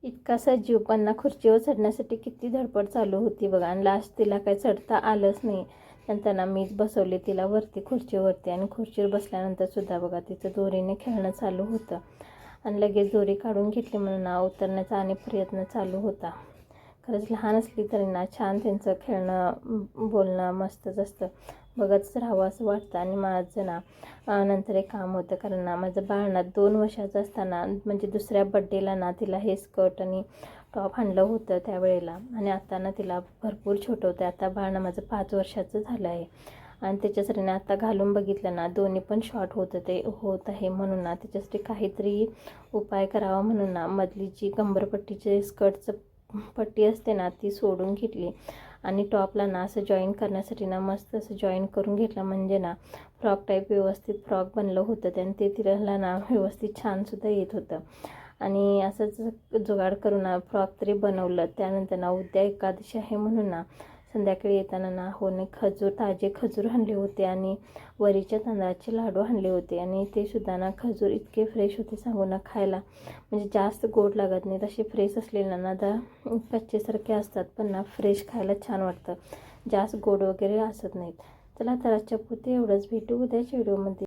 इतकासा जीव पण खुर्चीवर चढण्यासाठी किती धडपड चालू होती बघा. आणि लास्ट तिला काही चढता आलंच नाही. नंतर ना मीच बसवले तिला वरती खुर्चीवरती. आणि खुर्चीवर बसल्यानंतर सुद्धा बघा तिचं दोरीने खेळणं चालू होतं. आणि लगेच दोरी काढून घेतली म्हणून ना उतरण्याचा आणि प्रयत्न चालू होता. खरंच लहान असली तरी ना छान त्यांचं खेळणं बोलणं मस्तच असतं. बघतच राहावं असं वाटतं. आणि माझं ना नंतर एक काम होतं, कारण ना माझं बाळ ना 2 वर्षाचं असताना म्हणजे दुसऱ्या बड्डेला ना तिला हे स्कर्ट आणि टॉप आणलं होतं त्यावेळेला. आणि आता ना तिला भरपूर छोटं होतं. आता बाळ ना माझं 5 वर्षाचं झालं आहे. आणि त्याच्यासाठी ना आता घालून बघितलं ना दोन्ही पण शॉर्ट होत आहे म्हणून ना त्याच्यासाठी काहीतरी उपाय करावा म्हणून ना मधली जी कंबरपट्टीचे स्कर्टचं पट्टी असते ना ती सोडून घेतली. आणि टॉपला ना असं जॉईन करण्यासाठी ना मस्त असं जॉईन करून घेतलं. म्हणजे ना फ्रॉक टाईप व्यवस्थित फ्रॉक बनलं होतं त्याने. ते तिला ना व्यवस्थित छानसुद्धा येत होतं. आणि असंच जुगाड करून ना फ्रॉक तरी बनवलं. त्यानंतर ना उद्या एकादशी आहे म्हणून ना संध्याकाळी येताना ना होने ताजे खजूर आणले होते. आणि वरीच्या तांदळाचे लाडू आणले होते. आणि ते सुद्धा ना खजूर इतके फ्रेश होते सांगू ना खायला. म्हणजे जास्त गोड लागत नाहीत. असे फ्रेश असलेले ना कच्चेसारखे असतात पण ना फ्रेश खायला छान वाटतं. जास्त गोड वगैरे असत नाहीत. चला तर आजच्या पुरते एवढंच. भेटू उद्याच्या व्हिडिओमध्ये.